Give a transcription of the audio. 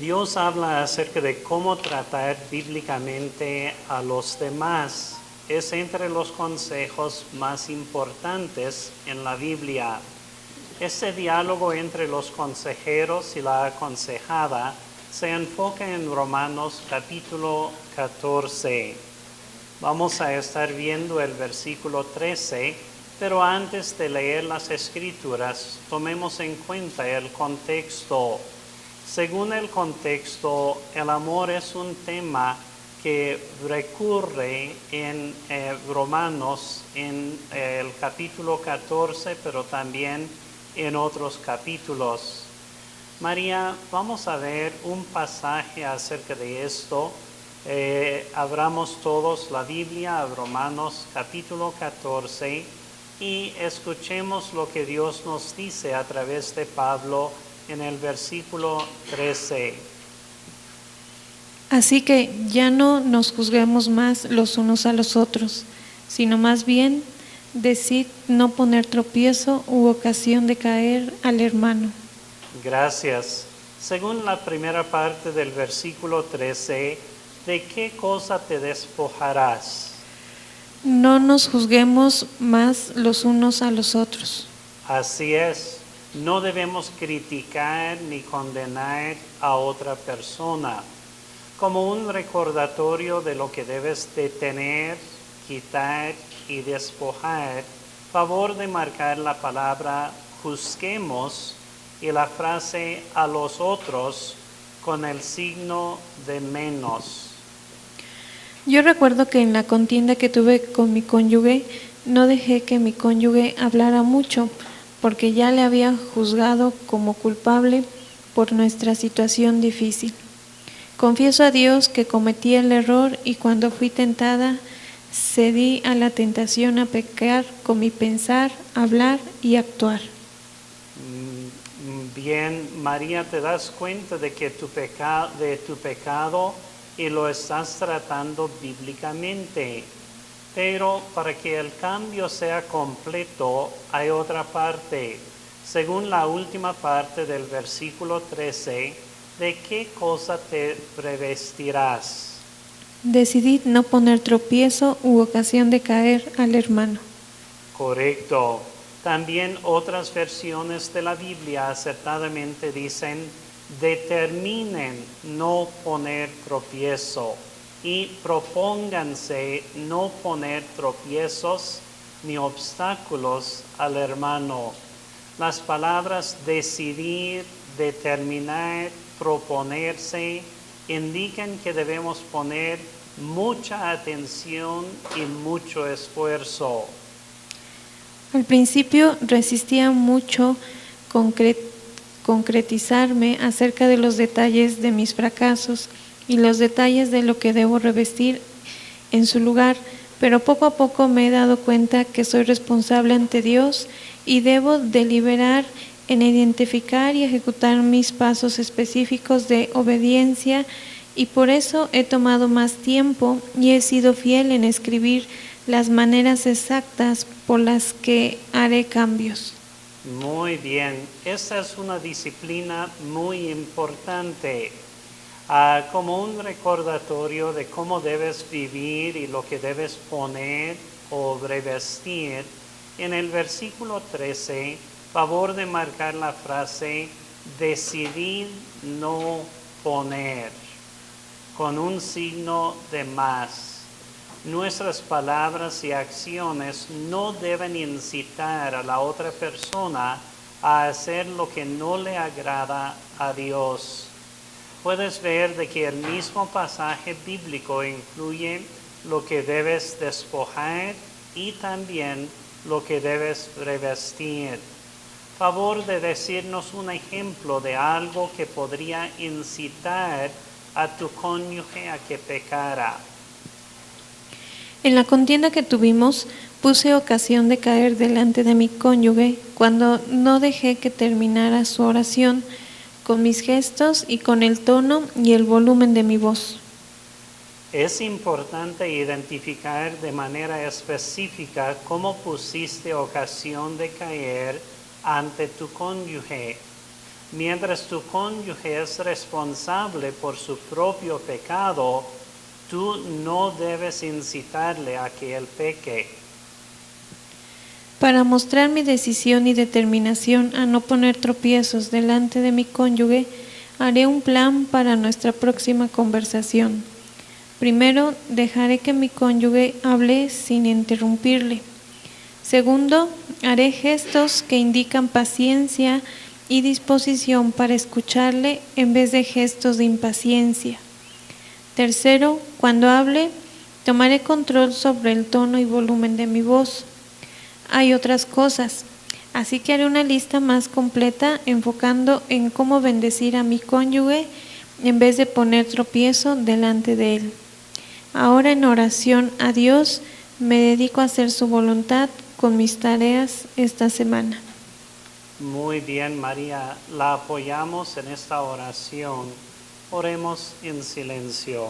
Dios habla acerca de cómo tratar bíblicamente a los demás. Es entre los consejos más importantes en la Biblia. Este diálogo entre los consejeros y la aconsejada se enfoca en Romanos capítulo 14. Vamos a estar viendo el versículo 13, pero antes de leer las Escrituras, tomemos en cuenta el contexto. Según el contexto, el amor es un tema que recurre en Romanos en el capítulo 14, pero también en otros capítulos. María, vamos a ver un pasaje acerca de esto. Abramos todos la Biblia, Romanos capítulo 14, y escuchemos lo que Dios nos dice a través de Pablo en el versículo 13. Así que ya no nos juzguemos más los unos a los otros, sino más bien decid no poner tropiezo u ocasión de caer al hermano. Gracias. Según la primera parte del versículo 13, ¿de qué cosa te despojarás? No nos juzguemos más los unos a los otros. Así es, no debemos criticar ni condenar a otra persona. Como un recordatorio de lo que debes de tener, quitar y despojar, favor de marcar la palabra juzguemos y la frase a los otros con el signo de menos. Yo recuerdo que en la contienda que tuve con mi cónyuge, no dejé que mi cónyuge hablara mucho, porque ya le había juzgado como culpable por nuestra situación difícil. Confieso a Dios que cometí el error y cuando fui tentada, cedí a la tentación a pecar con mi pensar, hablar y actuar. Bien, María, te das cuenta de que tu pecado y lo estás tratando bíblicamente. Pero para que el cambio sea completo, hay otra parte. Según la última parte del versículo 13, ¿de qué cosa te revestirás? Decidid no poner tropiezo u ocasión de caer al hermano. Correcto. También otras versiones de la Biblia acertadamente dicen, determinen no poner tropiezo y propónganse no poner tropiezos ni obstáculos al hermano. Las palabras decidir, determinar, proponerse indican que debemos poner mucha atención y mucho esfuerzo. Al principio resistía mucho concretizarme acerca de los detalles de mis fracasos y los detalles de lo que debo revestir en su lugar, pero poco a poco me he dado cuenta que soy responsable ante Dios y debo deliberar en identificar y ejecutar mis pasos específicos de obediencia, y por eso he tomado más tiempo y he sido fiel en escribir las maneras exactas por las que haré cambios. Muy bien, esta es una disciplina muy importante, como un recordatorio de cómo debes vivir y lo que debes poner o revestir. En el versículo 13, favor de marcar la frase decidir no poner con un signo de más. Nuestras palabras y acciones no deben incitar a la otra persona a hacer lo que no le agrada a Dios. Puedes ver de que el mismo pasaje bíblico incluye lo que debes despojar y también lo que debes revestir. Favor de decirnos un ejemplo de algo que podría incitar a tu cónyuge a que pecara. En la contienda que tuvimos, puse ocasión de caer delante de mi cónyuge cuando no dejé que terminara su oración, con mis gestos y con el tono y el volumen de mi voz. Es importante identificar de manera específica cómo pusiste ocasión de caer ante tu cónyuge. Mientras tu cónyuge es responsable por su propio pecado, tú no debes incitarle a que él peque. Para mostrar mi decisión y determinación a no poner tropiezos delante de mi cónyuge, haré un plan para nuestra próxima conversación. Primero, dejaré que mi cónyuge hable sin interrumpirle. Segundo, haré gestos que indican paciencia y disposición para escucharle en vez de gestos de impaciencia. Tercero, cuando hable, tomaré control sobre el tono y volumen de mi voz. Hay otras cosas, así que haré una lista más completa enfocando en cómo bendecir a mi cónyuge en vez de poner tropiezo delante de él. Ahora en oración a Dios me dedico a hacer su voluntad con mis tareas esta semana. Muy bien, María, la apoyamos en esta oración. Oremos en silencio.